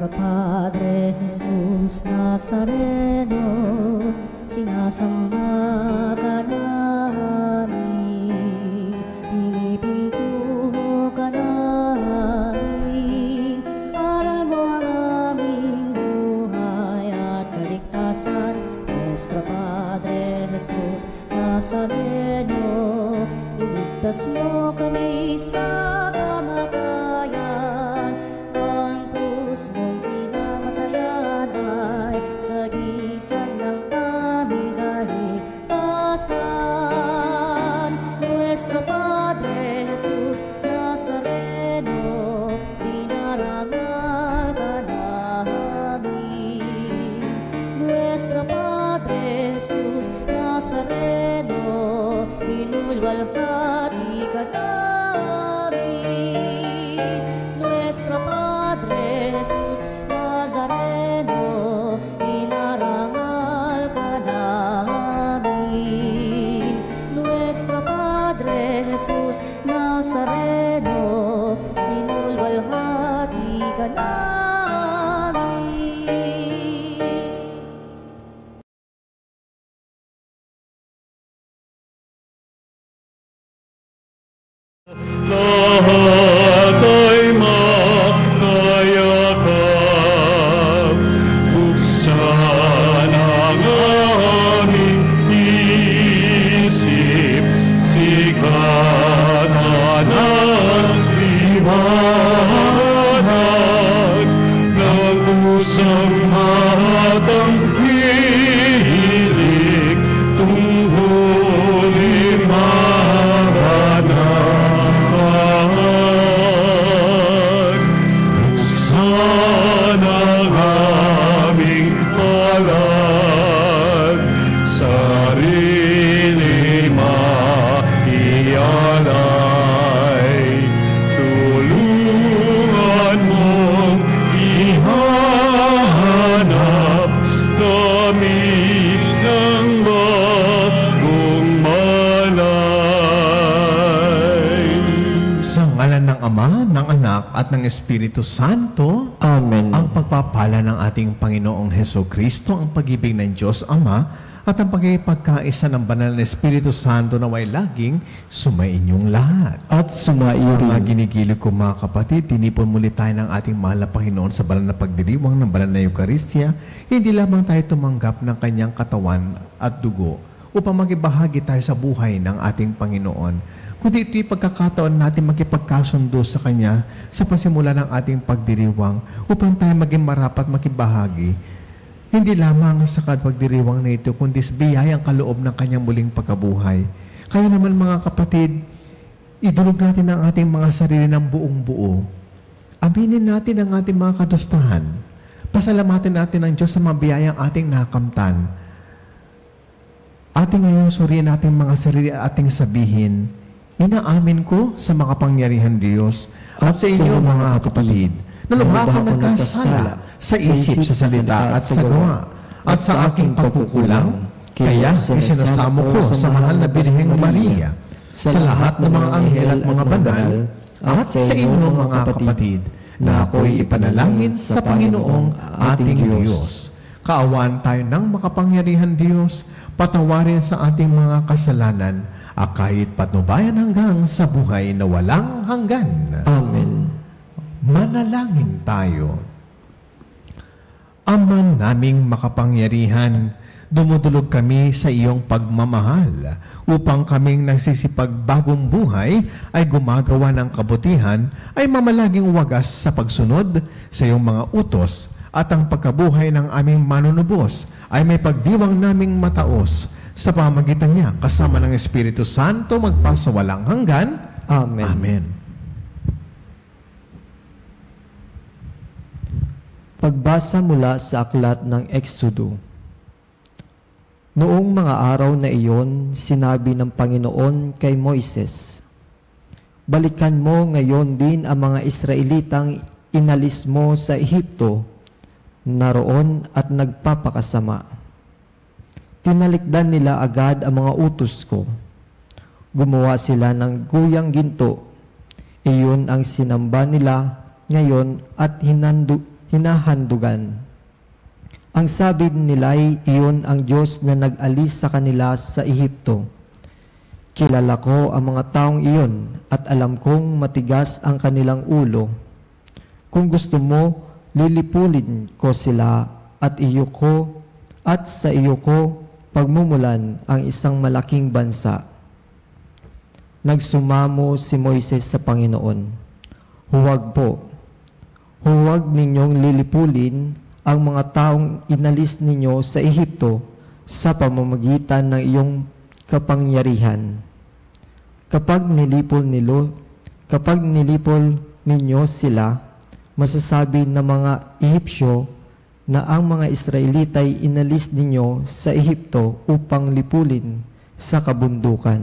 Nuestro Padre Jesus Nazareno, sinasamba ka namin, pinipintuho ka namin, aral mo ang aming buhay at kaligtasan. Nuestro Padre Jesus Nazareno, iligtas mo kami sa kamatayan. Ang krus mong pinamatayan ay sagisag ng aming kaligtasan. Nuestro Padre Jesus Nazareno, dinarangal ka namin. Nuestro Padre Jesus Nazareno, inulwalhati ka namin. Nuestro Padre Jesus Nazareno, inarangal ka namin. Nuestro Padre Jesus Nazareno, inulwalhati ka namin. Lahat ay makayakap, buksan ang aming isip, sikatan ang liwanag ng pusang matang hilig, tungkulin Ama, ng Anak, at ng Espiritu Santo. Amen. Ang pagpapala ng ating Panginoong Hesukristo, ang pag-ibig ng Diyos Ama, at ang pagkakaisa ng banal na Espiritu Santo naway laging sumainyong lahat. At sumaiyo rin. Mga ginigilig ko mga kapatid, tinipon muli tayo ng ating mahal na Panginoon sa banal na pagdiriwang ng banal na Eucharistia. Hindi lamang tayo tumanggap ng kanyang katawan at dugo upang magibahagi tayo sa buhay ng ating Panginoon, kundi ito'y pagkakataon natin makipagkasundo sa Kanya sa pasimula ng ating pagdiriwang upang tayo maging marapat makibahagi. Hindi lamang sa pagdiriwang na ito, kundi sa biyayang kaloob ng Kanyang muling pagkabuhay. Kaya naman mga kapatid, idulog natin ang ating mga sarili ng buong buo. Aminin natin ang ating mga kadustahan. Pasalamatin natin ang Diyos sa mga biyayang ating nakamtan. Ating ngayon suriin natin mga sarili at ating sabihin, inaamin ko sa makapangyarihan Diyos at sa inyo mga kapatid, na lubha ko nagkasala sa isip, sa salita at sa gawa, at sa aking pagkukulang. Kaya isinasamo ko sa mahal na Birheng Maria, sa lahat ng mga anghel at mga banal, at sa inyo mga kapatid, na ako'y ipanalangin sa Panginoong ating Diyos. Kaawaan tayo ng makapangyarihan Diyos, patawarin sa ating mga kasalanan, kahit patnubayan hanggang sa buhay na walang hanggan. Amen. Manalangin tayo. Ama naming makapangyarihan, dumudulog kami sa iyong pagmamahal upang kaming nagsisipagbagong buhay ay gumagawa ng kabutihan, ay mamalaging wagas sa pagsunod sa iyong mga utos, at ang pagkabuhay ng aming manunubos ay may pagdiwang naming mataos sa pamagitan niya, kasama ng Espiritu Santo, magpasawalang hanggan. Amen. Amen. Pagbasa mula sa aklat ng Exodo. Noong mga araw na iyon, sinabi ng Panginoon kay Moises, balikan mo ngayon din ang mga Israelitang inalis mo sa Ehipto, naroon at nagpapakasama. Tinalikdan nila agad ang mga utos ko. Gumawa sila ng guyang ginto. Iyon ang sinamba nila ngayon at hinahandugan. Ang sabi nila'y iyon ang Diyos na nag-alis sa kanila sa Ehipto. Kilala ko ang mga taong iyon at alam kong matigas ang kanilang ulo. Kung gusto mo, lilipulin ko sila at sa iyo ko pagmumulan ang isang malaking bansa. Nagsumamo si Moises sa Panginoon. Huwag po. Huwag ninyong lilipulin ang mga taong inalis ninyo sa Ehipto sa pamamagitan ng iyong kapangyarihan. Kapag nilipol ninyo sila, masasabi ng mga Ehipsyo na ang mga Israelita ay inalis ninyo sa Ehipto upang lipulin sa kabundukan.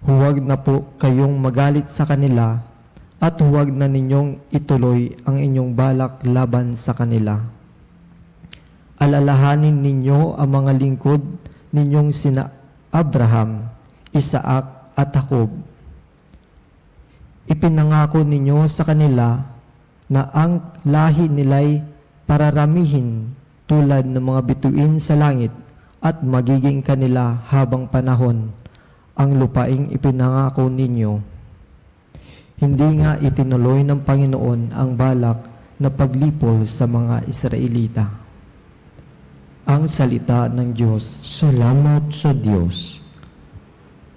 Huwag na po kayong magalit sa kanila at huwag na ninyong ituloy ang inyong balak laban sa kanila. Alalahanin ninyo ang mga lingkod ninyong sina Abraham, Isaac at Jacob. Ipinangako ninyo sa kanila na ang lahi nila'y pararamihin tulad ng mga bituin sa langit at magiging kanila habang panahon ang lupaing ipinangako ninyo. Hindi nga itinuloy ng Panginoon ang balak na paglipol sa mga Israelita. Ang salita ng Diyos. Salamat sa Diyos.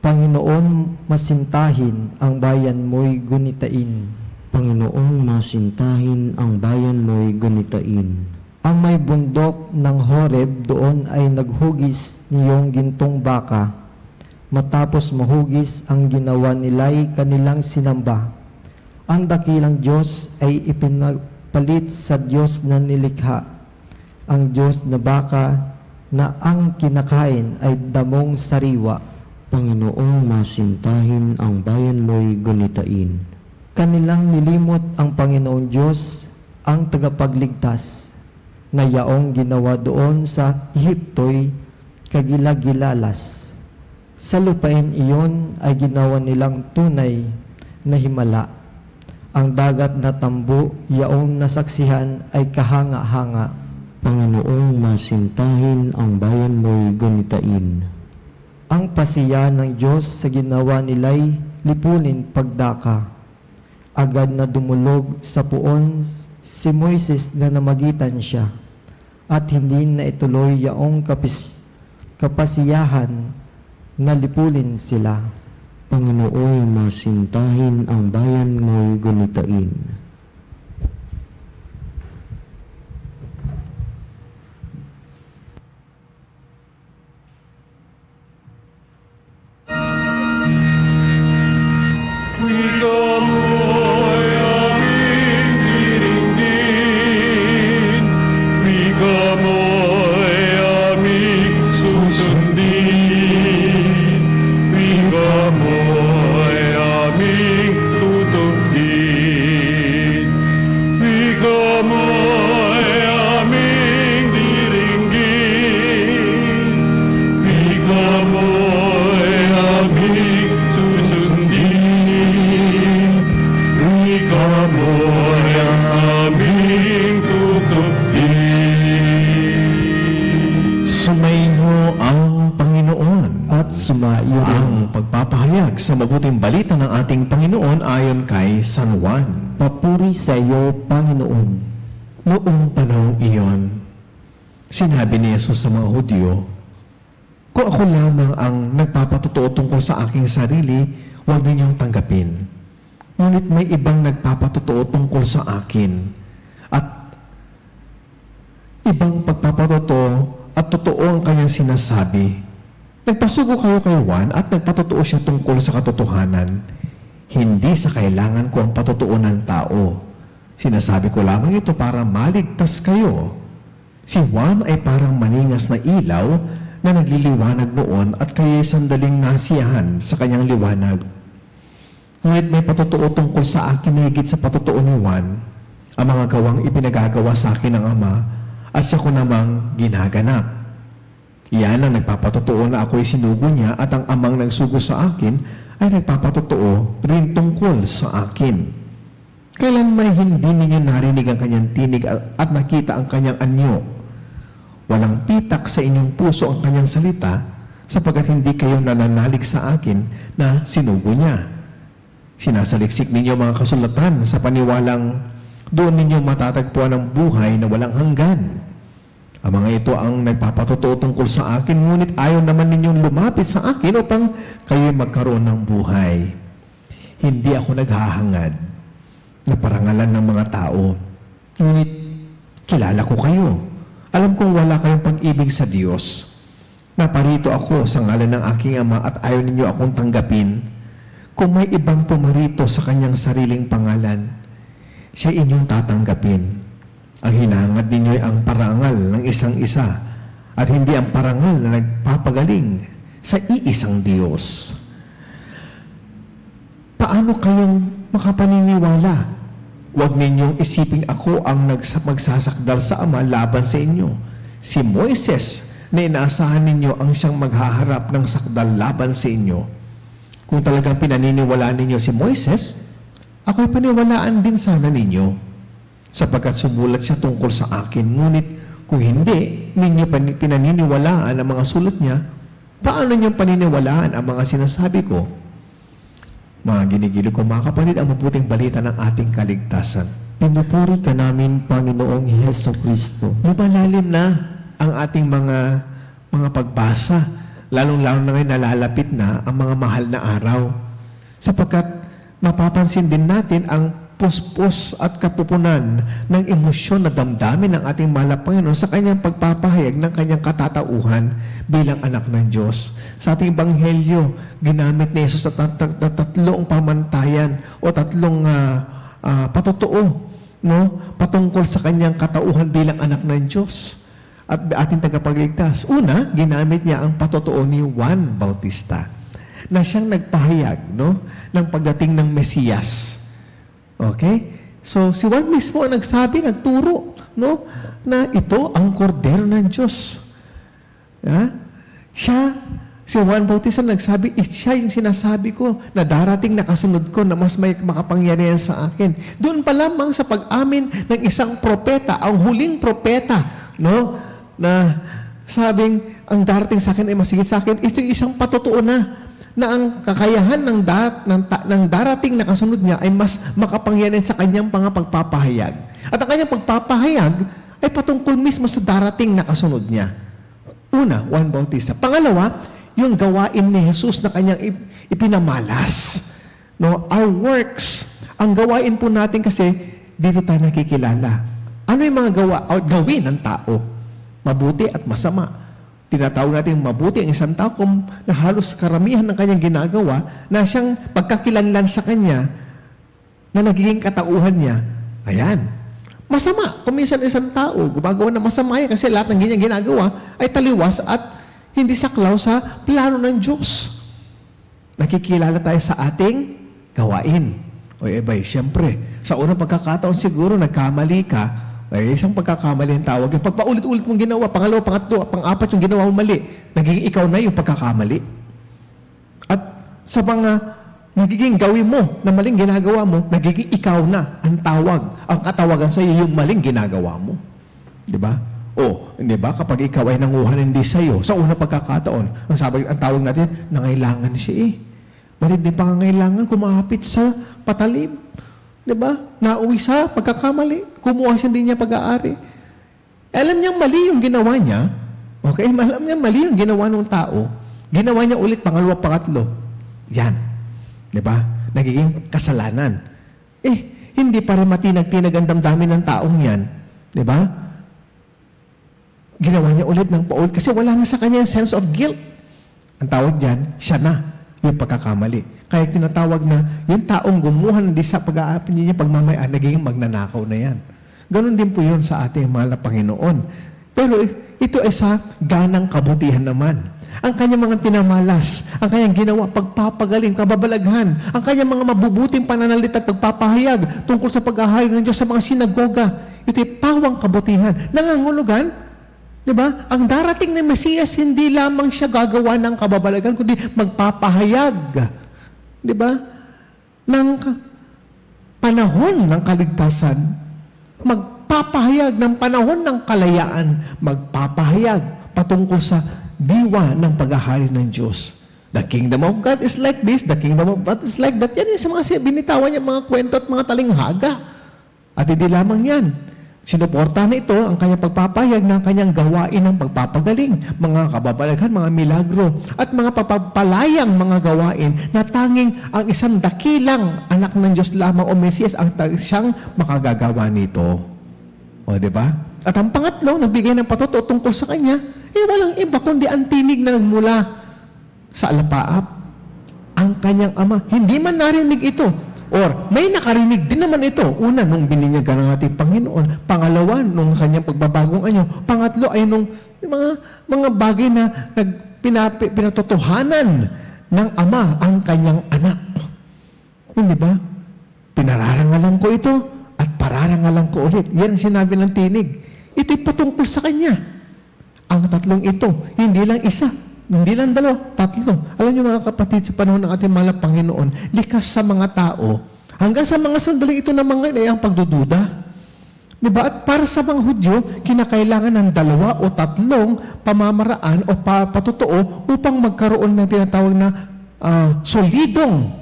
Panginoon, masintahin ang bayan mo'y gunitain. Panginoong masintahin ang bayan mo'y gunitain. Ang may bundok ng Horeb doon ay naghugis niyong gintong baka. Matapos mahugis ang ginawa nila'y kanilang sinamba. Ang dakilang Diyos ay ipinapalit sa Diyos na nilikha. Ang Diyos na baka na ang kinakain ay damong sariwa. Panginoong masintahin ang bayan mo'y gunitain. Kanilang nilimot ang Panginoong Diyos, ang tagapagligtas, na yaong ginawa doon sa Ehipto'y kagilagilalas. Sa lupain iyon ay ginawa nilang tunay na himala. Ang dagat na tambo, yaong nasaksihan ay kahanga-hanga. Panginoong masintahin ang bayan mo'y gunitain. Ang pasiya ng Diyos sa ginawa nila'y lipulin pagdaka. Agad na dumulog sa puon si Moises na namagitan siya at hindi na ituloy yaong kapasiyahan na lipulin sila. Panginoon, masintahin ang bayan mo'y gunitain. Sa mabuting balita ng ating Panginoon ayon kay San Juan. Papuri sa iyo, Panginoon. Noong panahong iyon, sinabi ni Jesus sa mga Hudyo, "Kung ako lamang ang nagpapatotoo tungkol sa aking sarili, huwag ninyong tanggapin. Ngunit may ibang nagpapatotoo tungkol sa akin. At ibang pagpapatotoo at totoo ang kanyang sinasabi. Nagpasugo kayo kay Juan at nagpatotoo siya tungkol sa katotohanan. Hindi sa kailangan ko ang patotoo ng tao. Sinasabi ko lamang ito para maligtas kayo. Si Juan ay parang maningas na ilaw na nagliliwanag noon at kayo'y sandaling nasiyahan sa kanyang liwanag. Ngunit may patotoo tungkol sa akin na higit sa patotoo ni Juan, ang mga gawang ipinagagawa sa akin ng Ama at siya ko namang ginaganap. Iyan ang nagpapatotoo na ako'y sinugo niya at ang amang nagsugo sa akin ay nagpapatotoo rin tungkol sa akin. Kailan may hindi ninyo narinig ang kanyang tinig at nakita ang kanyang anyo? Walang pitak sa inyong puso ang kanyang salita, sapagkat hindi kayo nananalig sa akin na sinugo niya. Sinasaliksik ninyo mga kasulatan sa paniwalang doon ninyo matatagpuan ang buhay na walang hanggan. Ang mga ito ang nagpapatotoo tungkol sa akin, ngunit ayaw naman ninyong lumapit sa akin upang kayo magkaroon ng buhay. Hindi ako naghahangad na parangalan ng mga tao, ngunit kilala ko kayo. Alam kong wala kayong pag-ibig sa Diyos. Naparito ako sa ngalan ng aking Ama at ayaw ninyo akong tanggapin. Kung may ibang pumarito sa kanyang sariling pangalan, siya inyong tatanggapin. Ang hinahangad ninyo ay ang parangal ng isang-isa at hindi ang parangal na nagpapagaling sa iisang Diyos. Paano kayong makapaniniwala? Huwag ninyong isiping ako ang magsasakdal sa Ama laban sa inyo. Si Moises na inaasahan ninyo ang siyang maghaharap ng sakdal laban sa inyo. Kung talagang pinaniniwalaan ninyo si Moises, ako'y paniwalaan din sana ninyo, sapagkat sumulat siya tungkol sa akin. Ngunit kung hindi ninyo pinaniniwalaan ang mga sulat niya, paano niyong paniniwalaan ang mga sinasabi ko? Mga ginigilid ko, mga kapatid, ang mabuting balita ng ating kaligtasan. Pinupuri ka namin, Panginoong Heso Kristo. Lumalalim na ang ating mga pagbasa, lalong-lalo na ngayon nalalapit na ang mga mahal na araw. Sapagkat mapapansin din natin ang puspos at kapupunan ng emosyon na damdamin ng ating mahal na Panginoon sa kanyang pagpapahayag ng kanyang katatauhan bilang anak ng Diyos. Sa ating Ebanghelyo, ginamit ni Jesus sa tatlong pamantayan o tatlong patotoo, no? Patungkol sa kanyang katauhan bilang anak ng Diyos at ating tagapagligtas. Una, ginamit niya ang patotoo ni Juan Bautista na siyang nagpahayag, no, ng pagdating ng Mesiyas. Okay? So, si Juan mismo ang nagsabi, nagturo, no, na ito ang kordero ng Diyos. Si Juan Bautista nagsabi, siya yung sinasabi ko na darating na kasunod ko na mas may makapangyarihan sa akin. Doon pa lamang sa pag-amin ng isang propeta, ang huling propeta, no, na sabing ang darating sa akin ay masigit sa akin, ito yung isang patotoo na ang kakayahan ng darating na kasunod niya ay mas makapangyarihan sa kanyang pagpapahayag. At ang kanyang pagpapahayag ay patungkol mismo sa darating na kasunod niya. Una, Juan Bautista. Pangalawa, yung gawain ni Jesus na kanyang ipinamalas. No, our works. Ang gawain po natin kasi dito tayo nakikilala. Ano yung mga gawin ng tao? Mabuti at masama. Tinatawag natin mabuti ang isang tao kung na halos karamihan ng kanyang ginagawa na siyang pagkakilanlan sa kanya na nagiging katauhan niya. Ayan. Masama. Kung minsan isang tao gumagawa na masama yan kasi lahat ng kanyang ginagawa ay taliwas at hindi saklaw sa plano ng Diyos. Nakikilala tayo sa ating gawain. O ebay, siyempre, sa unang pagkakataon siguro nagkamali ka, ay isang pagkakamali ang tawag. Pag paulit-ulit mong ginawa, pangalawa, pangatlo, pang-apat yung ginawa mo mali, nagiging ikaw na yung pagkakamali. At sa mga nagiging gawin mo na maling ginagawa mo, nagiging ikaw na ang tawag. Ang katawagan sa iyo yung maling ginagawa mo. Di ba? O, di ba? Kapag ikaw ay nanguhan hindi sa iyo, sa unang pagkakataon, ang tawag natin, nangailangan siya eh. Matindi pangangailangan kumapit sa patalim. Diba? Nauwi sa pagkakamali. Kumuha siya din niya pag-aari. Alam niyang mali yung ginawa niya. Okay? Alam niyang mali yung ginawa ng tao. Ginawa niya ulit pangalawa, pangatlo. Yan. Diba? Nagiging kasalanan. Hindi pa rin matinag-tinag ang damdamin ng taong yan. Diba? Ginawa niya ulit ng paulit kasi wala na sa kanya yung sense of guilt. Ang tawag dyan, siya na yung pagkakamali. Kaya tinatawag na yung taong gumuha ng di sa pag-aapin niya pagmamayaan, naging magnanakaw na yan. Ganon din po yun sa ating mahal na Panginoon. Pero ito ay sa ganang kabutihan naman. Ang kanyang mga pinamalas, ang kanyang ginawa, pagpapagaling, kababalaghan, ang kanyang mga mabubuting pananalita at pagpapahayag tungkol sa pag-ahayag ng Diyos sa mga sinagoga. Ito'y pawang kabutihan. Nangangulugan, di ba? Ang darating ng Mesiyas, hindi lamang siya gagawa ng kababalagan, kundi magpapahayag. Di ba? panahon ng kaligtasan, magpapahayag ng panahon ng kalayaan, magpapahayag patungkol sa diwa ng paghahari ng Diyos. The kingdom of God is like this, the kingdom of God is like that. Yan yung sa mga binitawan niya, mga kwento at mga talinghaga. At hindi lamang yan. Sinuporta na ito ang kanyang pagpapahayag ng kanyang gawain ng pagpapagaling, mga kababalaghan, mga milagro, at mga papapalayang mga gawain na tanging ang isang dakilang anak ng Diyos lamang o Mesiyas ang siyang makagagawa nito. O, diba? At ang pangatlo, nagbigay ng patuto tungkol sa kanya, walang iba kundi ang tinig na nagmula sa alapaap. Ang kanyang ama, hindi man narinig ito, or may nakarinig din naman ito. Una, nung bininyagan ng ating Panginoon. Pangalawa, nung kanyang pagbabagong anyo. Pangatlo ay nung mga bagay na pinatotohanan ng Ama ang kanyang anak. Hindi ba? Pinararangalan ko ito at pararangalan ko ulit. Yan ang sinabi ng tinig. Ito'y patungkol sa kanya. Ang tatlong ito, hindi lang isa, hindi lang dalawa, tatlo. Alam niyo mga kapatid, sa panahon ng ating mahal na Panginoon, likas sa mga tao, hanggang sa mga sandaling ito na mga ay ang pagdududa. Diba? At para sa mga Hudyo, kinakailangan ng 2 o 3 pamamaraan o patotoo upang magkaroon ng tinatawag na solidong,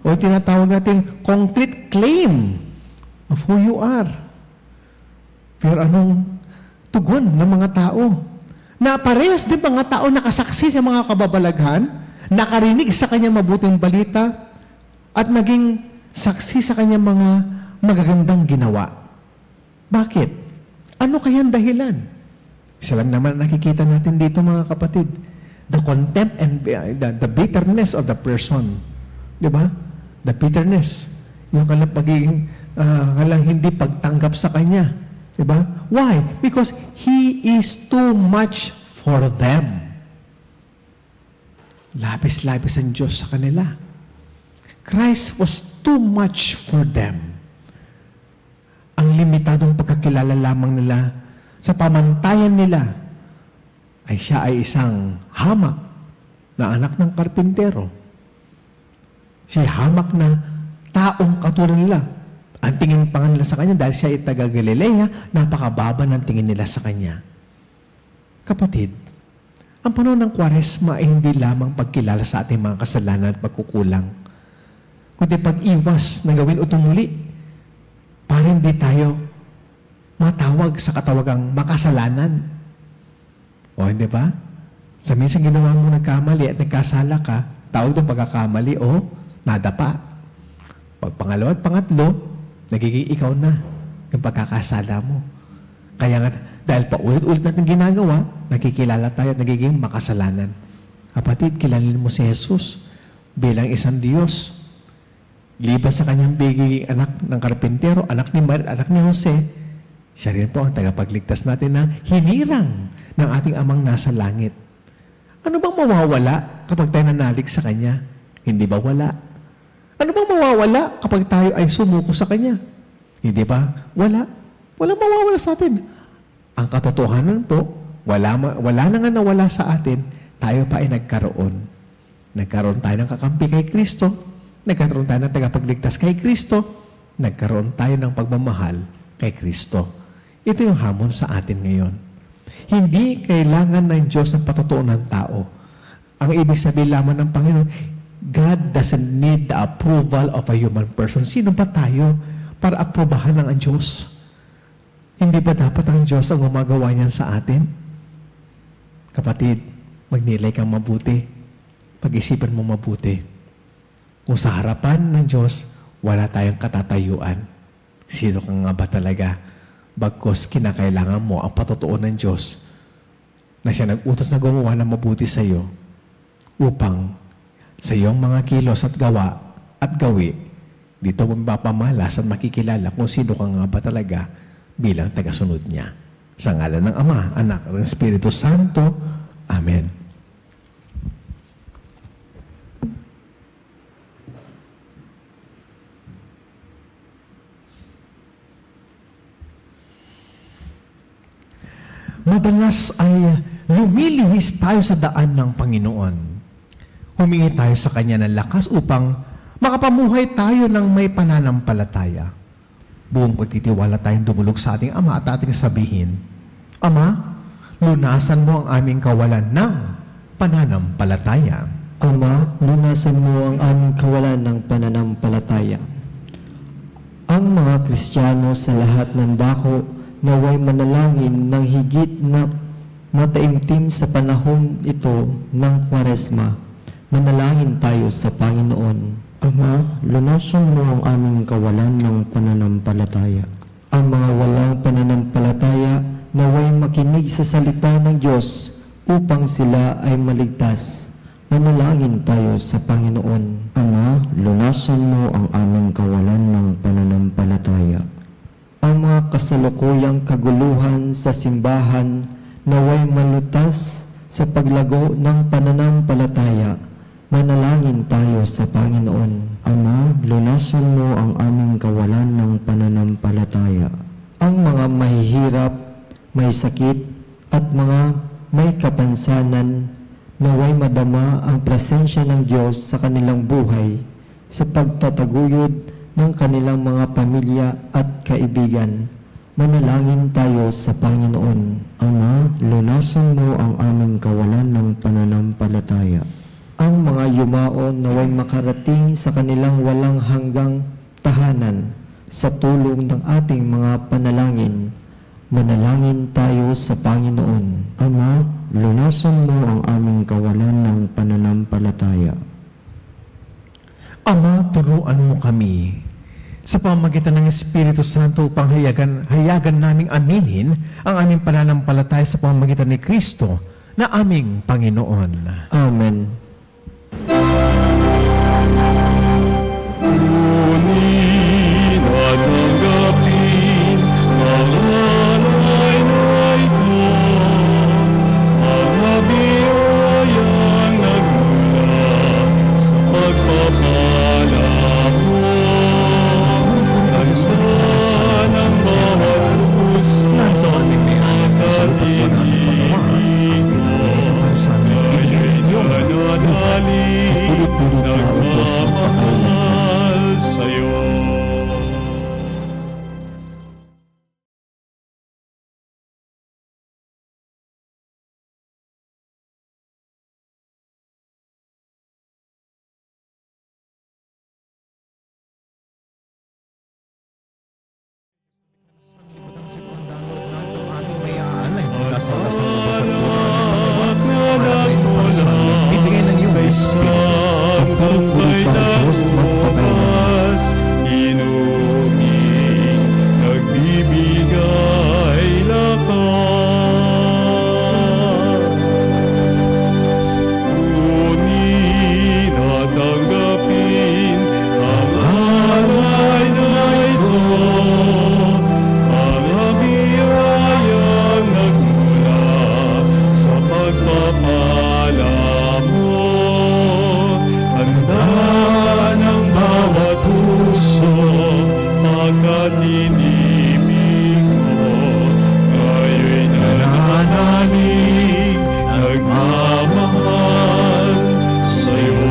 o tinatawag natin concrete claim of who you are. Pero anong tugon ng mga tao? Na parehas din mga tao nakasaksi sa mga kababalaghan, nakarinig sa kanyang mabuting balita, at naging saksi sa kanyang mga magagandang ginawa. Bakit? Ano kayang dahilan? Isa lang naman nakikita natin dito mga kapatid. The contempt and the bitterness of the person. Di ba? The bitterness. Yung kanilang kanilang hindi pagtanggap sa kanya. Diba? Why? Because He is too much for them. Labis-labis ang Diyos sa kanila. Christ was too much for them. Ang limitadong pagkakilala lamang nila sa pamantayan nila ay siya ay isang hamak na anak ng karpintero. Siya ay hamak na taong katulad nila. Ang tingin pa nila sa kanya, dahil siya ay taga-Galilea, napakababa ng tingin nila sa kanya. Kapatid, ang panahon ng Kwaresma ay hindi lamang pagkilala sa ating mga kasalanan at pagkukulang, kundi pag-iwas na gawin ito muli para hindi tayo matawag sa katawagang makasalanan. O, hindi ba? Sa minsan ginawa mo nagkamali at nagkasala ka, tawag doon pagkakamali o nadapa. Pag pangalawa at pangatlo, nagiging ikaw na yung pagkakasala mo. Kaya nga, dahil paulit-ulit natin ginagawa, nakikilala tayo at nagiging makasalanan. Kapatid, kilalin mo si Jesus bilang isang Diyos. Liban sa kanyang bigiging anak ng karpintero, anak ni Maria, anak ni Jose, siya rin po ang tagapagligtas natin na hinirang ng ating amang nasa langit. Ano bang mawawala kapag tayo nanalig sa Kanya? Hindi ba wala? Ano bang mawawala kapag tayo ay sumuko sa Kanya? Hindi ba? Wala. Walang mawawala sa atin. Ang katotohanan po, wala na nga nawala sa atin, tayo pa ay nagkaroon. Nagkaroon tayo ng kakampi kay Kristo, nagkaroon tayo ng tagapagligtas kay Kristo, nagkaroon tayo ng pagmamahal kay Kristo. Ito yung hamon sa atin ngayon. Hindi kailangan ng Diyos ng patotoo ng tao. Ang ibig sabihin lamang ng Panginoon, God doesn't need the approval of a human person. Sino ba tayo para aprobahan ng Diyos? Hindi ba dapat ang Diyos ang gumagawa niyan sa atin? Kapatid, magnilay kang mabuti. Pag-isipan mo mabuti. Kung sa harapan ng Diyos, wala tayong katatayuan. Sino ka nga ba talaga? Bagkos kinakailangan mo ang patotoo ng Diyos na siya nag-utos na gumawa ng mabuti sa iyo upang sa iyong mga kilos at gawa at gawi, dito mo mapamalas at makikilala kung sino ka nga ba talaga bilang tagasunod niya. Sa ngalan ng Ama, Anak, at ng Espiritu Santo. Amen. Madalas ay lumilihis tayo sa daan ng Panginoon. Humingi tayo sa Kanya ng lakas upang makapamuhay tayo ng may pananampalataya. Buong pagtitiwala tayong dumulog sa ating Ama at ating sabihin, Ama, lunasan mo ang aming kawalan ng pananampalataya. Ama, lunasan mo ang aming kawalan ng pananampalataya. Ang mga Kristiyano sa lahat ng dako naway manalangin ng higit na mataimtim sa panahon ito ng Kwaresma. Manalangin tayo sa Panginoon. Ama, lunasan mo ang aming kawalan ng pananampalataya. Ang mga walang pananampalataya naway makinig sa salita ng Diyos upang sila ay maligtas. Manalangin tayo sa Panginoon. Ama, lunasan mo ang aming kawalan ng pananampalataya. Ang mga kasalukuyang kaguluhan sa simbahan naway malutas sa paglago ng pananampalataya. Manalangin tayo sa Panginoon. Ama, lunasan mo ang aming kawalan ng pananampalataya. Ang mga mahihirap, may sakit, at mga may kapansanan naway madama ang presensya ng Diyos sa kanilang buhay sa pagtataguyod ng kanilang mga pamilya at kaibigan. Manalangin tayo sa Panginoon. Ama, lunasan mo ang aming kawalan ng pananampalataya. Ang mga yumaon naway makarating sa kanilang walang hanggang tahanan sa tulong ng ating mga panalangin. Manalangin tayo sa Panginoon. Ama, lunasan mo ang aming kawalan ng pananampalataya. Ama, turuan mo kami sa pamamagitan ng Espiritu Santo upang hayagan naming aminin ang aming pananampalataya sa pamamagitan ni Kristo na aming Panginoon. Amen. Kunin at tanggapin ang alay na ito, mga biyayang nagmula sa pagpapala mo. Nagsan ang bawat puso Narito ang aming may alam na sa lupat mo namin pagawa. Ang pinangyayito para sa amin, ibigay ninyo. Puri-puri ka, O Diyos, nagmamahal sa'yo. Puri-puri ka, O Diyos, magpakailanman. Inuming nagbibigay lakas. Kunin at tanggapin ang alay na ito, mga biyayang nagmula sa pagpapala mo. Handa ng bawat puso, pagkat inibig ko, ngayon'y nananalig, nagmamahal sa'yo.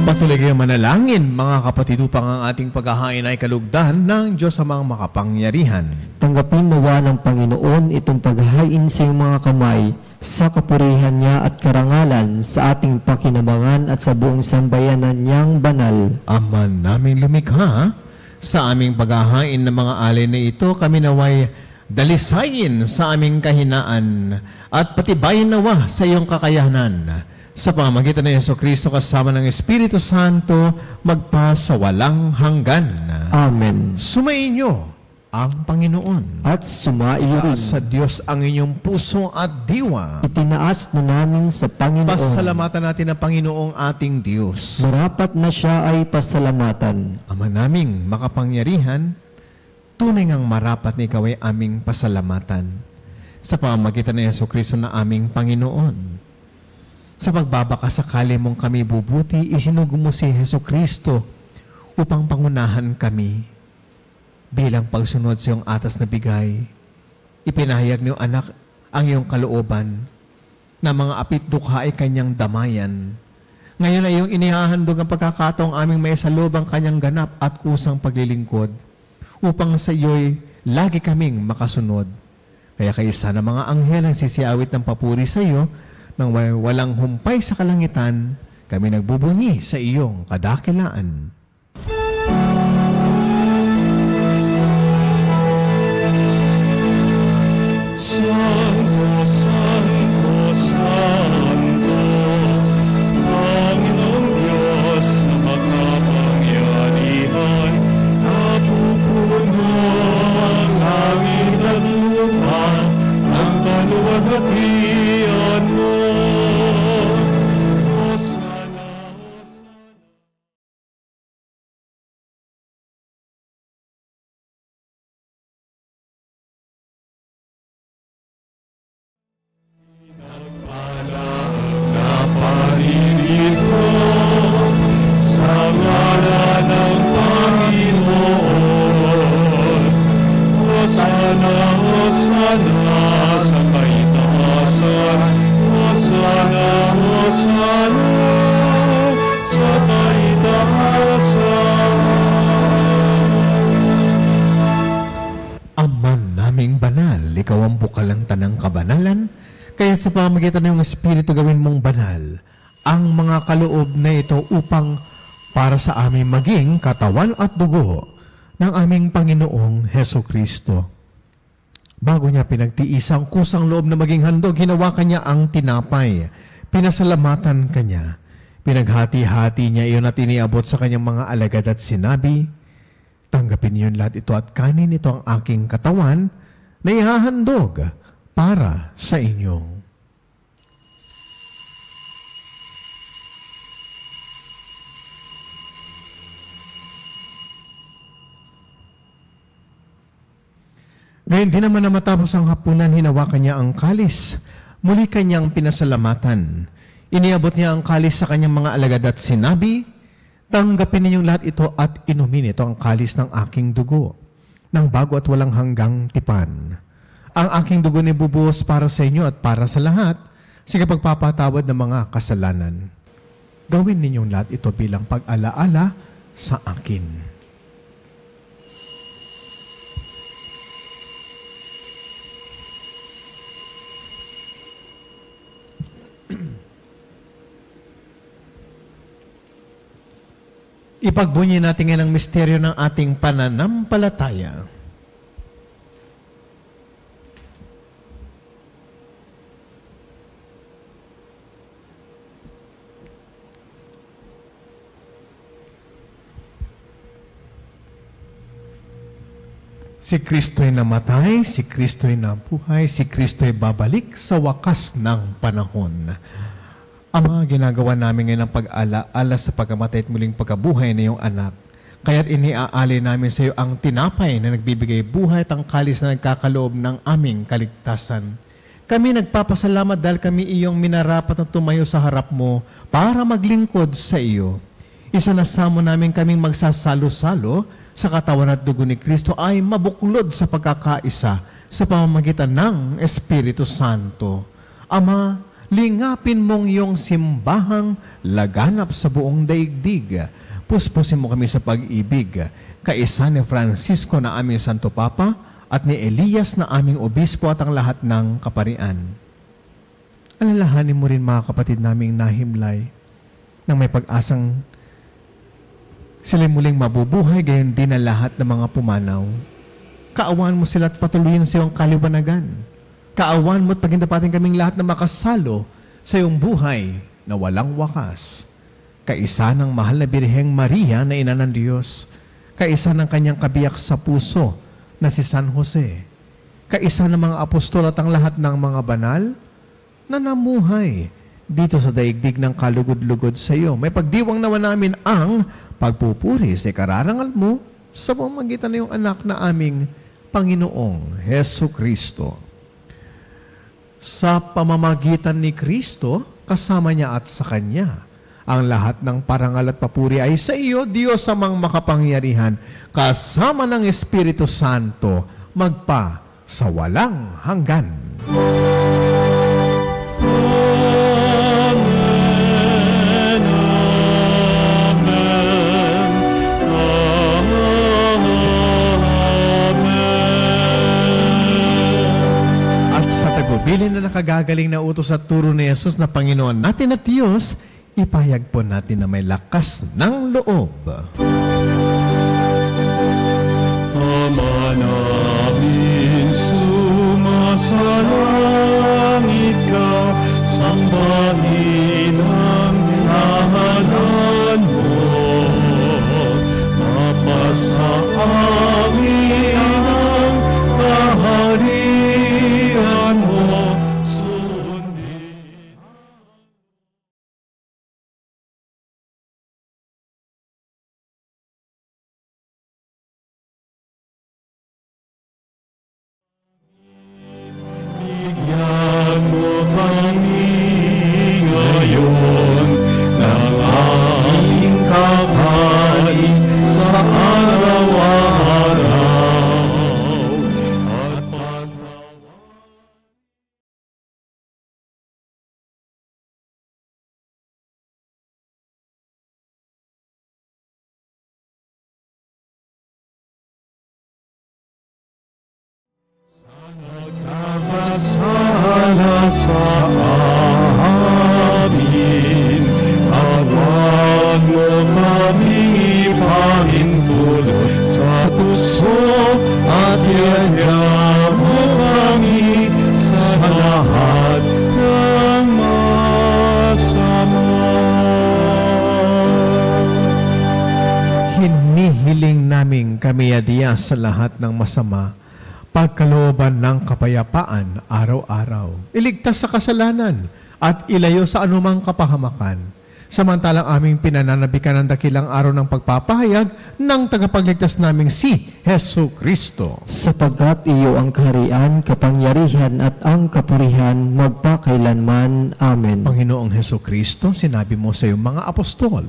Patuloy kayong manalangin, mga kapatid, upang ang ating paghahain ay kalugdan ng Diyos amang makapangyarihan. Tanggapin nawa ng Panginoon itong paghahain sa iyong mga kamay sa kapurihan niya at karangalan sa ating pakinabangan at sa buong sambayanan niyang banal. Ama naming lumikha, sa aming paghahain ng mga alay na ito, kami naway dalisayin sa aming kahinaan at patibayin nawa sa iyong kakayahanan. Sa pamamagitan ng Jesucristo kasama ng Espiritu Santo, magpa sa walang hanggan. Amen. Sumainyo ang Panginoon. At sumaiyo rin. Sa Diyos ang inyong puso at diwa. Itinaas na namin sa Panginoon. Pasalamatan natin ang Panginoong ating Diyos. Marapat na siya ay pasalamatan. Ama naming makapangyarihan, tunay ngang marapat na ikaw ay aming pasalamatan sa pamamagitan ng Jesucristo na aming Panginoon. Sa pagbabakasakali mong kami bubuti, isinugo mo si Jesucristo upang pangunahan kami. Bilang pagsunod sa iyong atas na bigay, ipinahayag niyong anak ang iyong kalooban na mga apit dukha ay kanyang damayan. Ngayon ay iyong inihahandog ang pagkakataong aming may saloob ang kanyang ganap at kusang paglilingkod upang sa iyo'y lagi kaming makasunod. Kaya kaisa ng mga anghel ang sisiawit ng papuri sa iyo nang walang humpay sa kalangitan, kami nagbubunyi sa iyong kadakilaan. Santo, Santo, Santo, Panginoong Diyos na makapangyarihan, napupuno ang langit at lupa, ang kaluwalhatian mo. Hosana, Hosana. Naparirito sa ngalan ng Panginoon. Hosana, Hosana sa kaitaasan. Hosana, Hosana sa kaitaasan. Aman naming banal, ikaw ang bukal ng tanang kabanalan, kaya sa pamamagitan ng Espiritu gawin mong banal ang mga kaloob na ito upang para sa aming maging katawan at dugo ng aming Panginoong Heso Kristo. Bago niya pinagtiis ang kusang loob na maging handog, hinawakan niya ang tinapay, pinasalamatan kanya, pinaghati-hati niya iyon at iniabot sa kanyang mga alagad at sinabi, tanggapin niyo lahat ito at kanin ito ang aking katawan na ihahandog para sa inyo. Ngayon din naman na matapos ang hapunan, hinawakan niya ang kalis. Muli kanyang pinasalamatan. Iniabot niya ang kalis sa kanyang mga alagad at sinabi, tanggapin ninyong lahat ito at inumin ito ang kalis ng aking dugo, ng bago at walang hanggang tipan. Ang aking dugo ni bubuhos para sa inyo at para sa lahat sa pagpapatawad ng mga kasalanan. Gawin ninyong lahat ito bilang pag-alaala sa akin. Ipagbunyi natin ngayon ang misteryo ng ating pananampalataya. Si Kristo'y namatay, si Kristo'y nabuhay, si Kristo'y babalik sa wakas ng panahon. Ama, ginagawa namin ngayon ang pag-alaala sa pagkamatay at muling pagkabuhay na iyong anak. Kaya't iniaali namin sa iyo ang tinapay na nagbibigay buhay at ang kalis na nagkakaloob ng aming kaligtasan. Kami nagpapasalamat dahil kami iyong minarapat na tumayo sa harap mo para maglingkod sa iyo. Isanasamo namin kaming magsasalo-salo sa katawan at dugo ni Kristo ay mabuklod sa pagkakaisa sa pamamagitan ng Espiritu Santo. Ama, lingapin mong iyong simbahang laganap sa buong daigdig. Puspusin mo kami sa pag-ibig. Kaisa ni Francisco na aming Santo Papa at ni Elias na aming Obispo at ang lahat ng kaparian. Alalahanin mo rin mga kapatid naming nahimlay nang may pag-asang sila muling mabubuhay, gayon din ang lahat ng mga pumanaw. Kaawaan mo sila at patuloyin sa iyong kaliwanagan. Kaawaan mo at pagindapatin kaming lahat na makasalo sa iyong buhay na walang wakas. Kaisa ng mahal na Birheng Maria na ina ng Diyos. Kaisa ng kanyang kabiyak sa puso na si San Jose. Kaisa ng mga apostol at ang lahat ng mga banal na namuhay dito sa daigdig ng kalugod-lugod sa iyo. May pagdiwang naman namin ang pagpupuri sa kararangal mo sa pamamagitan ng iyong anak na aming Panginoong Heso Kristo. Sa pamamagitan ni Kristo, kasama niya at sa Kanya, ang lahat ng parangal at papuri ay sa iyo, Diyos amang makapangyarihan, kasama ng Espiritu Santo, magpa sa walang hanggan. Amen. Inubilin na nakagagaling na utos at turo ni Jesus na Panginoon natin at Diyos, ipahayag po natin na may lakas ng loob. Ama namin, sumasalangit ka, sambahin ang ngalan mo. Mapasa amin ang kaharian mo, sundin. Bigyan mo kami ngayon ng aming kakain sa araw-araw at pagkakasala sa amin, at huwag mo kami ipahintulot sa tukso, at iadya mo kami sa lahat ng masama. Hinihiling namin kami adiya sa lahat ng masama, pagkalooban ng kapayapaan araw-araw. Iligtas sa kasalanan at ilayo sa anumang kapahamakan. Samantalang aming pinananabikan ang dakilang araw ng pagpapahayag ng tagapagligtas naming si Hesu Kristo. Sapagkat iyo ang kaharian, kapangyarihan at ang kapurihan magpakailanman. Amen. Panginoong Hesu Kristo, sinabi mo sa iyong mga apostol,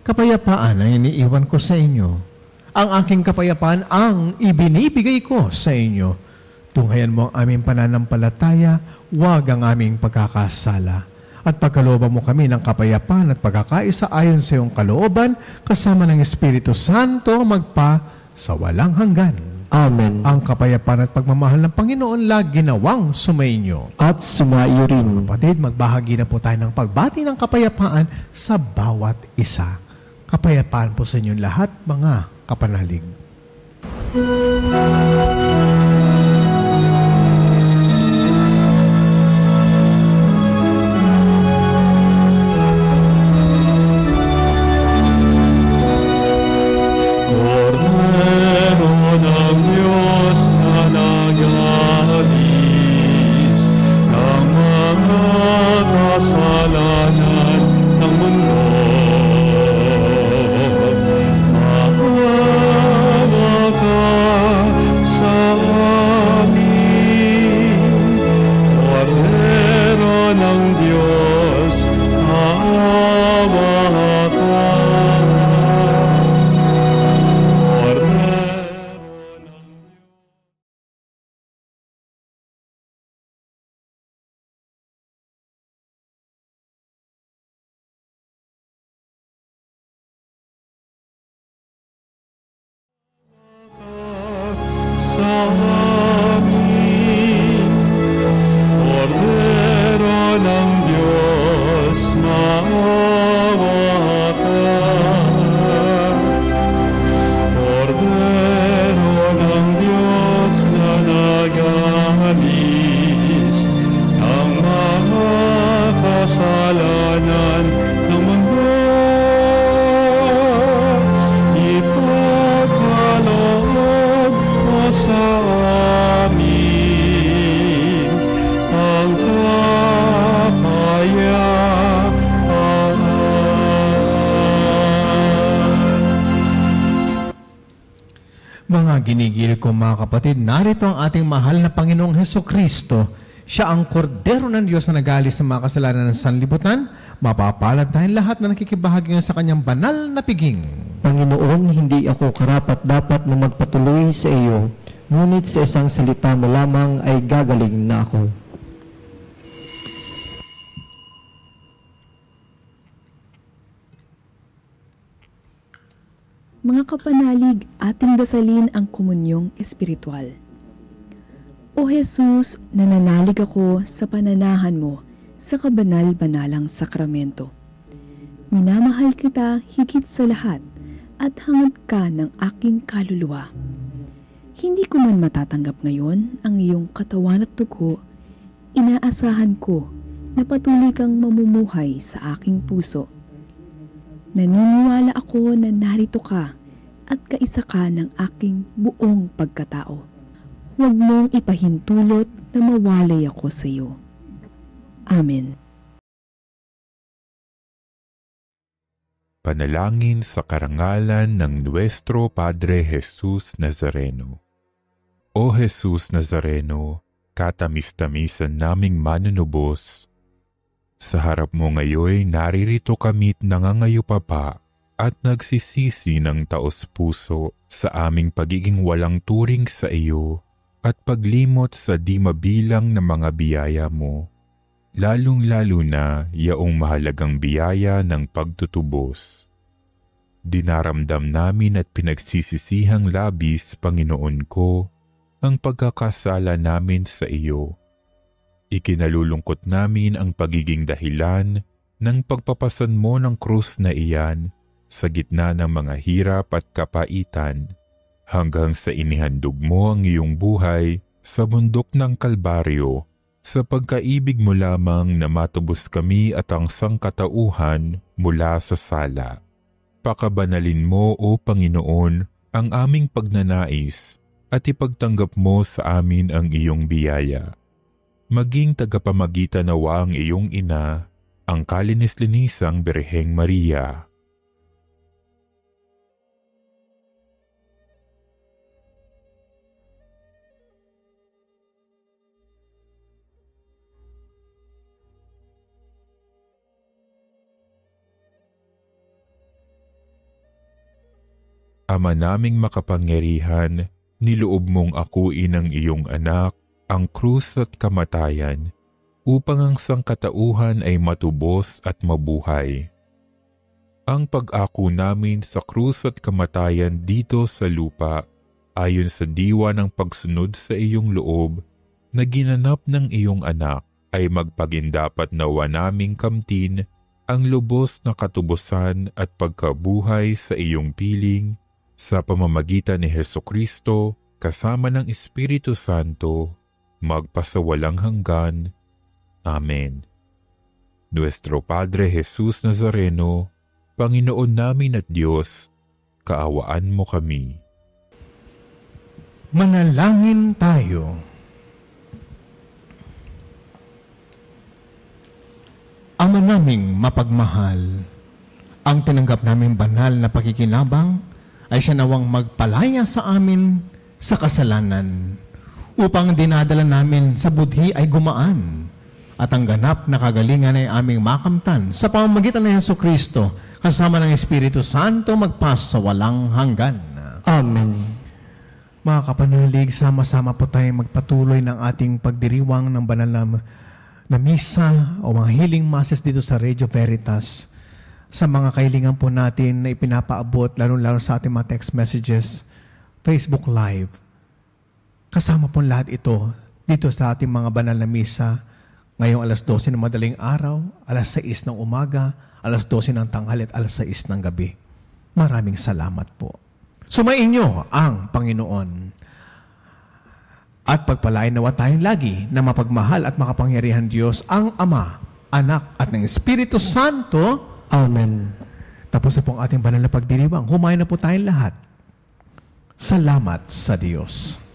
kapayapaan ang iniiwan ko sa inyo. Ang aking kapayapaan ang ibinibigay ko sa inyo. Tunghayan mo ang aming pananampalataya, huwag ang aming pagkakasala. At pagkalooban mo kami ng kapayapaan at pagkakaisa ayon sa iyong kalooban, kasama ng Espiritu Santo magpa sa walang hanggan. Amen. Ang kapayapaan at pagmamahal ng Panginoon lagi nawang sumainyo. At sumaiyo rin. Kapatid, magbahagi na po tayo ng pagbati ng kapayapaan sa bawat isa. Kapayapaan po sa inyong lahat, mga kapanalig. Cordero ng Diyos na nag-alis ng mga kasalanan ng mundo, sa amin. Cordero ng Diyos, maawa ka. Cordero ng sa amin. Cordero ng Diyos, maawa ka. Cordero ng Diyos na nag-alis ng mga kasalanan ng mundo, ipagkaloob mo sa amin ang kapayapaan. Mga ginigil ko mga kapatid, narito ang ating mahal na Panginoong Heso Kristo. Siya ang kordero ng Diyos na nag-aalis ng mga kasalanan ng sanlibutan. Mapapalad tayong lahat na nakikibahagi ngayon sa kanyang banal na piging. Panginoon, hindi ako karapat-dapat na magpatuloy sa iyo, ngunit sa isang salita mo lamang ay gagaling na ako. Mga kapanalig, ating dasalin ang komunyong espiritual. O Jesus, nananalig ako sa pananahan mo sa kabanal-banalang sakramento. Minamahal kita higit sa lahat at hangad ka ng aking kaluluwa. Hindi ko man matatanggap ngayon ang iyong katawan at dugo, inaasahan ko na patuloy kang mamumuhay sa aking puso. Naniniwala ako na narito ka at kaisa ka ng aking buong pagkatao. Huwag mong ipahintulot na mawalay ako sa iyo. Amen. Panalangin sa karangalan ng Nuestro Padre Jesus Nazareno. O Jesus Nazareno, katamis-tamisan naming manunubos, sa harap mo ngayon naririto kami't nangangayupapa at nagsisisi ng taos-puso sa aming pagiging walang turing sa iyo at paglimot sa di mabilang na mga biyaya mo, lalong-lalo na yaong mahalagang biyaya ng pagtutubos. Dinaramdam namin at pinagsisisihang labis, Panginoon ko, ang pagkakasala namin sa iyo. Ikinalulungkot namin ang pagiging dahilan ng pagpapasan mo ng krus na iyan sa gitna ng mga hirap at kapaitan hanggang sa inihandog mo ang iyong buhay sa bundok ng Kalbaryo sa pagkaibig mo lamang na matubos kami at ang sangkatauhan mula sa sala. Pakabanalin mo, O Panginoon, ang aming pagnanais at ipagtanggap mo sa amin ang iyong biyaya. Maging tagapamagitan nawa ang iyong ina, ang kalinis-linisang Birheng Maria. Ama naming makapangyarihan, niloob mong akuin ang iyong anak, ang krus at kamatayan, upang ang sangkatauhan ay matubos at mabuhay. Ang pag-ako namin sa krus at kamatayan dito sa lupa, ayon sa diwa ng pagsunod sa iyong loob, na ginanap ng iyong anak, ay magpagindapat nawa naming kamtin ang lubos na katubusan at pagkabuhay sa iyong piling, sa pamamagitan ni Hesukristo, kasama ng Espiritu Santo, magpasawalang hanggan. Amen. Nuestro Padre Jesus Nazareno, Panginoon namin at Diyos, kaawaan mo kami. Manalangin tayo. Ama naming mapagmahal, ang tinanggap naming banal na pakikinabang ay siya nawang magpalaya sa amin sa kasalanan upang dinadala namin sa budhi ay gumaan at ang ganap na kagalingan ay aming makamtan sa pamamagitan ng Jesucristo kasama ng Espiritu Santo magpas sa walang hanggan. Amen. Mga kapanalig, sama-sama po tayo magpatuloy ng ating pagdiriwang ng banal na misa o mga healing masses dito sa Radio Veritas. Sa mga kahilingan po natin na ipinapaabot, lalo-lalo sa ating mga text messages, Facebook Live. Kasama po lahat ito dito sa ating mga banal na misa ngayong alas 12 ng madaling araw, alas 6 ng umaga, alas 12 ng tanghali at alas 6 ng gabi. Maraming salamat po. Sumainyo ang Panginoon. At pagpalain nawa tayong lagi na mapagmahal at makapangyarihan Diyos ang Ama, Anak at ng Espiritu Santo. Amen. Tapos na po ang ating banal na pagdiriwang. Humayin na po tayong lahat. Salamat sa Diyos.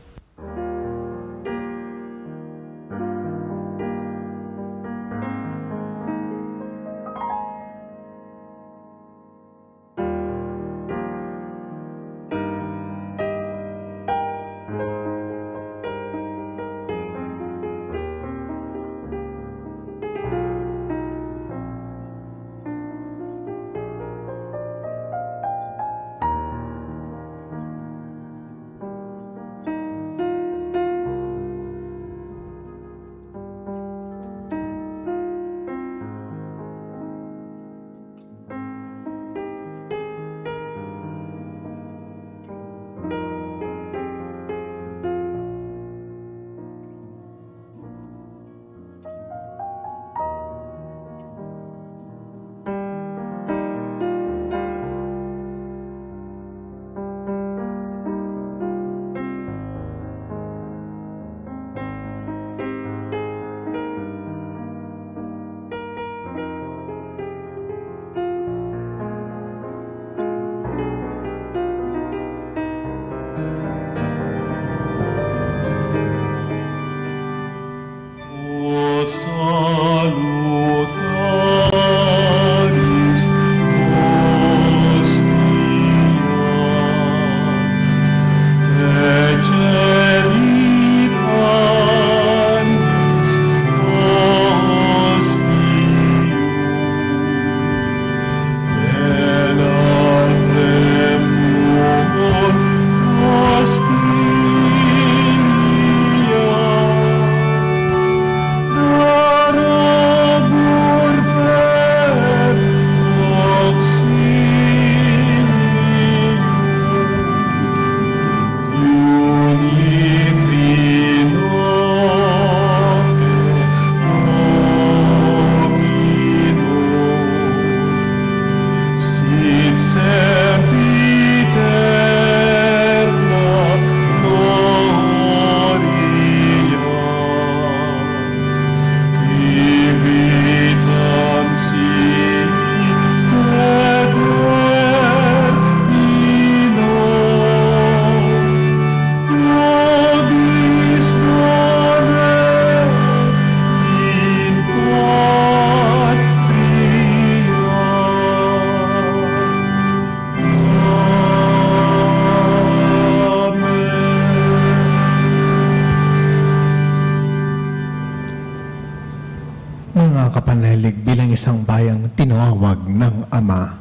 mga kapanalig bilang isang bayang tinawag ng Ama,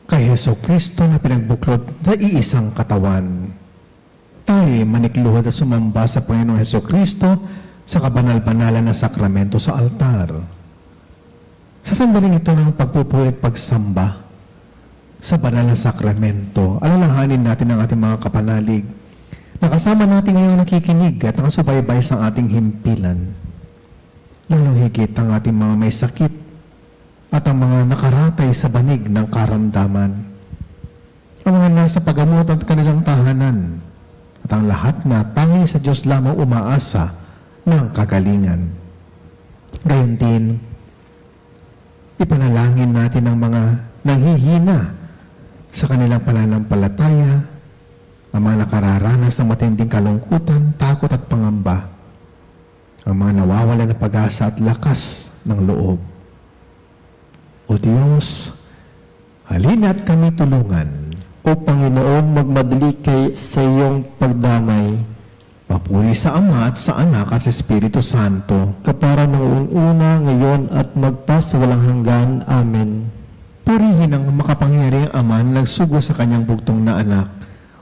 kay Jesucristo na pinagbuklod sa iisang katawan. Tayo manikluhod at sumamba sa Panginoong Jesucristo sa kabanal-banalan na sakramento sa altar. Sa sandaling ito ng pagpupulit pagsamba sa banal na sakramento, alalahanin natin ang ating mga kapanalig na kasama natin ngayong nakikinig at nakasubaybay sa ating himpilan. Lalong higit ang ating mga may sakit at ang mga nakaratay sa banig ng karamdaman. Ang mga nasa paggamot at kanilang tahanan at ang lahat na tangi sa Diyos lamang umaasa ng kagalingan. Gayon din, ipanalangin natin ang mga nanghihina sa kanilang pananampalataya, ang mga nakararanas ng matinding kalungkutan, takot at pangamba, ang mga nawawalan ng pag-asa at lakas ng loob. O Diyos, halina at kami tulungan. O Panginoon, magmadali kay sa iyong pagdamay. Papuri sa Ama at sa Anak at sa Espiritu Santo. Kapara noong una, ngayon at magpasawalang hanggan. Amen. Purihin ang makapangyarihang Ama na nagsugo sa kanyang bugtong na anak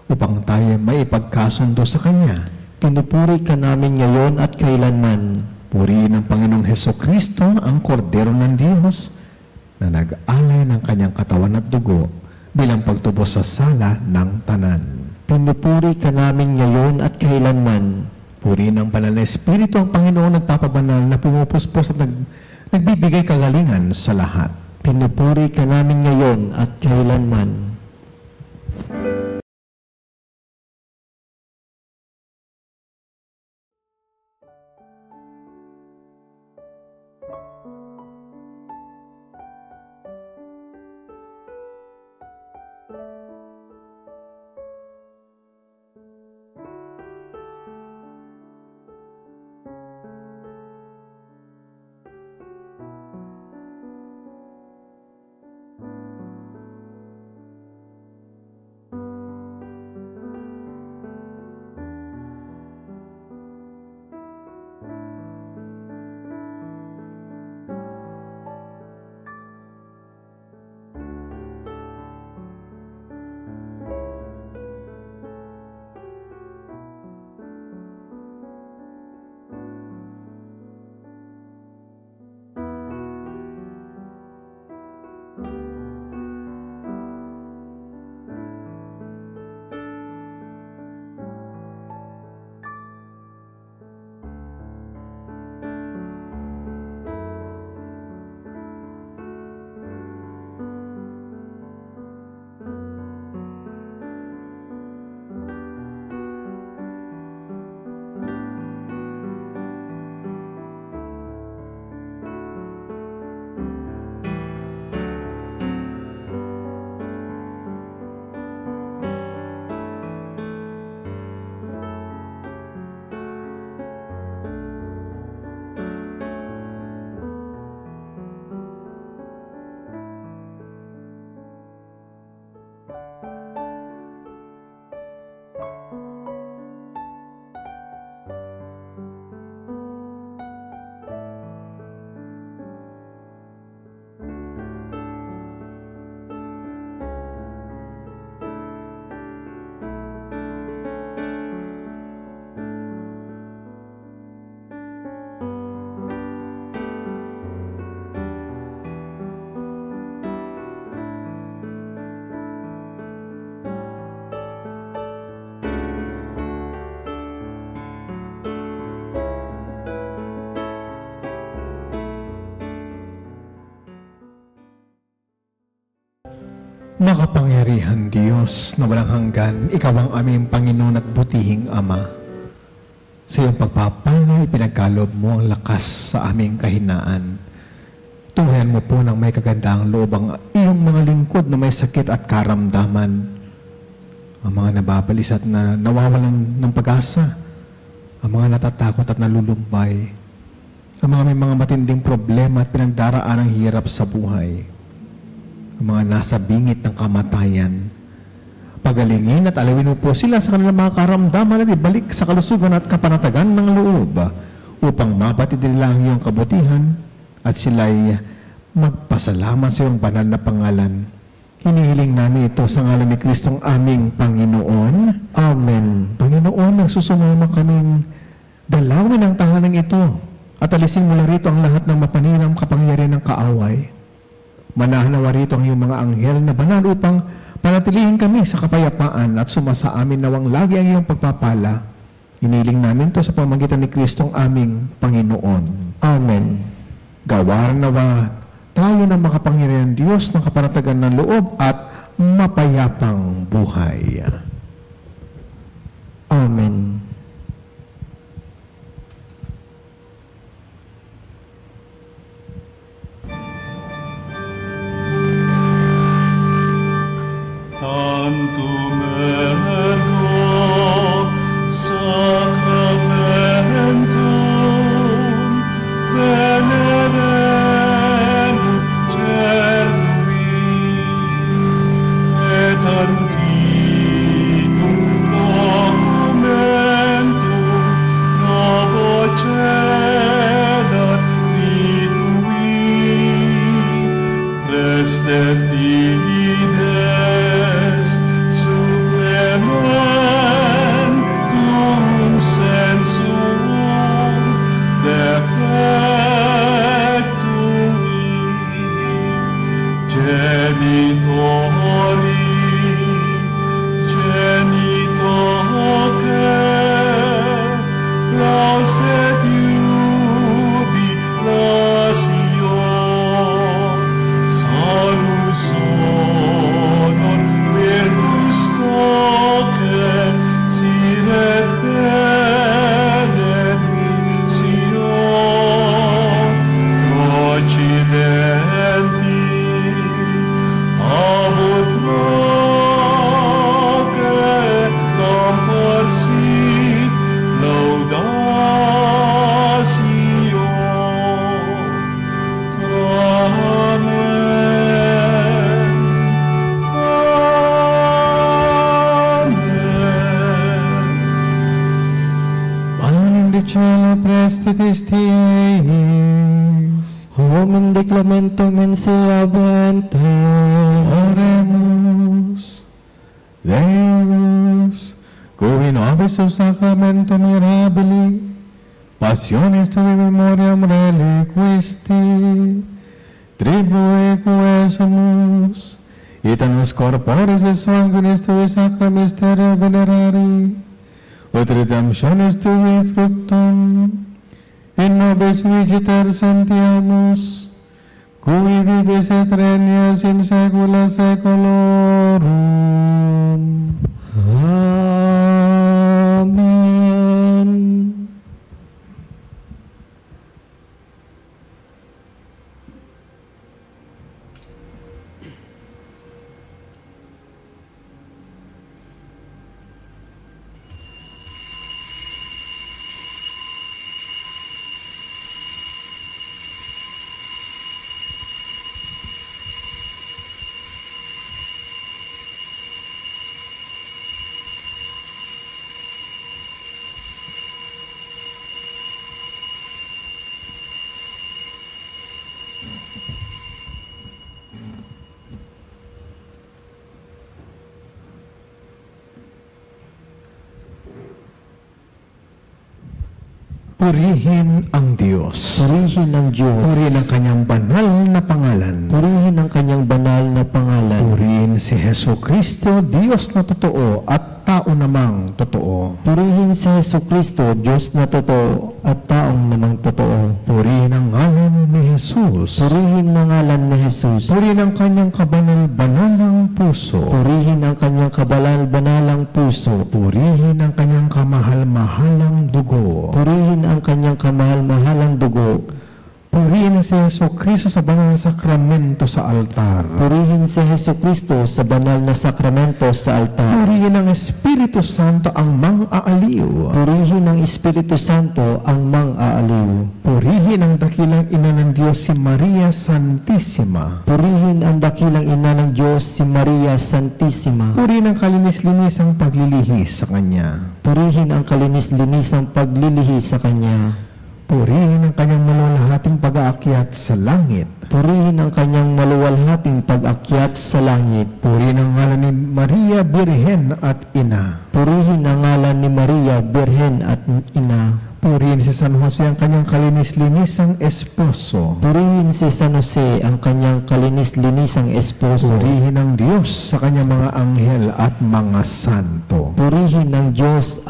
upang tayo maipagkasundo sa Kanya. Pinupuri ka namin ngayon at kailanman. Purihin ang Panginoong Hesukristo, ang Kordero ng Diyos, na nag-alay ng kanyang katawan at dugo bilang pagtubos sa sala ng tanan. Pinupuri ka namin ngayon at kailanman. Purihin ang banal na Espiritu, ang Panginoong nagpapabanal na pumupuspos at nagbibigay kagalingan sa lahat. Pinupuri ka namin ngayon at kailanman. Makapangyarihan Diyos na walang hanggan, Ikaw ang aming Panginoon at butihing Ama. Sa iyong pagpapala, ipinagkalob mo ang lakas sa aming kahinaan. Tunghayan mo po ng may kagandahang loob ang iyong mga lingkod na may sakit at karamdaman. Ang mga nababalis at nawawalan ng pag-asa. Ang mga natatakot at nalulumbay. Ang mga may mga matinding problema at pinagdaraan ng hirap sa buhay. Ang mga nasa bingit ng kamatayan. Pagalingin at alawin mo po sila sa kanilang mga karamdaman at ibalik sa kalusugan at kapanatagan ng loob upang mapatid nila ang iyong kabutihan at sila'y magpasalamat sa iyong banal na pangalan. Hinihiling namin ito sa ngalan ni Kristong aming Panginoon. Amen. Panginoon, nagsusumama kaming dalawin ang tahanang ito at alisin mula rito ang lahat ng mapaninang kapangyarihan ng kaaway. Manahanawa rito ang iyong mga anghel na banal upang panatilihin kami sa kapayapaan at sumasa amin nawang lagi ang iyong pagpapala. Hinihiling namin ito sa pamamagitan ni Kristong aming Panginoon. Amen. Gawaran nawa tayo ng makapangyarihan Diyos ng kapanatagan ng loob at mapayapang buhay. Amen. Tantum ergo sacramentum venerem cernui et ancitum documentum novo cedat vitui prestet fides supplementum sensum defectui genitori genitoque lauset jubilatio salus honor virtus coque siret benedictio occidenti abut noque comporsit laudatio. Amen. Panem de cielo prestitis Tiis, Homen declamentum in se abente. oremus. Deus, cui nobis sub sacramento mirabili, passionis tui memoriam reliquisti, tribui quae sumus, et annus corporis et sanguinis tui sacra mysterio venerari, ut redemptionis tui fructum, in nobis vigiter sentiamus, cui vivis et regnas in saecula saeculorum. Amen. Purihin ang Diyos. Purihin ang Diyos. Purihin ang kanyang banal na pangalan. Purihin ang kanyang banal na pangalan. Purihin si Heso Kristo, Diyos na totoo at tao namang totoo. Purihin si Jesucristo, Diyos na totoo at taong namang totoo. Purihin ang ngalan ni Jesus. Purihin ang ngalan ni Jesus. Purihin ang kanyang kabanal-banalang puso. Purihin ang kanyang kabanal-banalang puso. Purihin ang kanyang kamahal-mahalang dugo. Purihin ang kanyang kamahal-mahalang dugo. Purihin si Heso Kristo sa banal na sakramento sa altar. Purihin si Jesucristo sa banal na sakramento sa altar. Purihin ang Espiritu Santo ang mang-aaliw. Purihin ang Espiritu Santo ang mang-aaliw. Purihin ang dakilang ina ng Diyos si Maria Santissima. Purihin ang dakilang ina ng Diyos si Maria Santissima. Purihin ang kalinis-linisang paglilihis sa Kanya. Purihin ang kalinis-linisang paglilihi sa Kanya. Purihin ang kanyang maluwalhating pag-aakyat sa langit. Purihin ang kanyang maluwalhating pag-akyat sa langit. Purihin ang ngalan ni Maria, Birhen at Ina. Purihin ang ngalan ni Maria, Birhen at Ina. Purihin si San Jose ang kanyang kalinis-linisang esposo. Purihin si San Jose ang kanyang kalinis-linisang esposo. Purihin ang Diyos sa kanyang mga anghel at mga santo. Purihin ng Diyos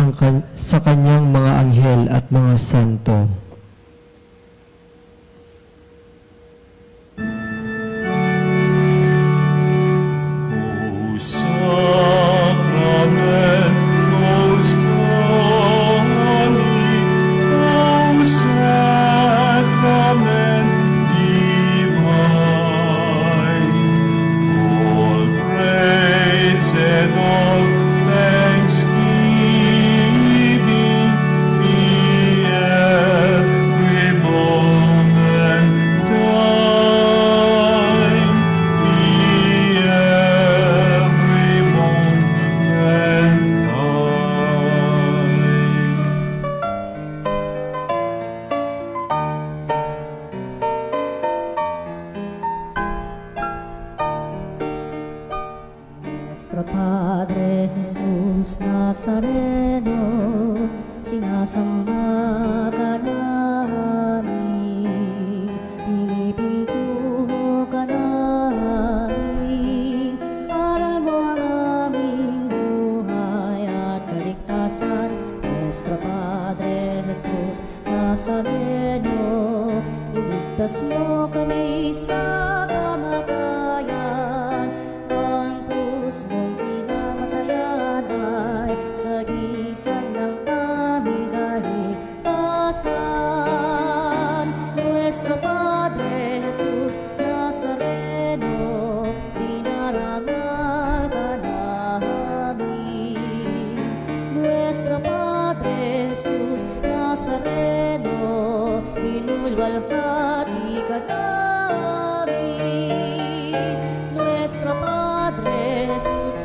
sa kanyang mga anghel at mga santo. Nuestro Padre Jesus Nazareno, sinasamba ka namin, pinipintuho ka namin, aral mo ang aming buhay at kaligtasan. Nuestro Padre Jesus Nazareno, iligtas mo kami sa kamatayan, ang krus mong pinamatayan ay sagisag ng aming kaligtasan. Nuestro Padre Jesus Nazareno, dinarangal ka namin. Nuestro Padre Jesus Nazareno, inulwalhati ka namin. Nuestro Padre Jesus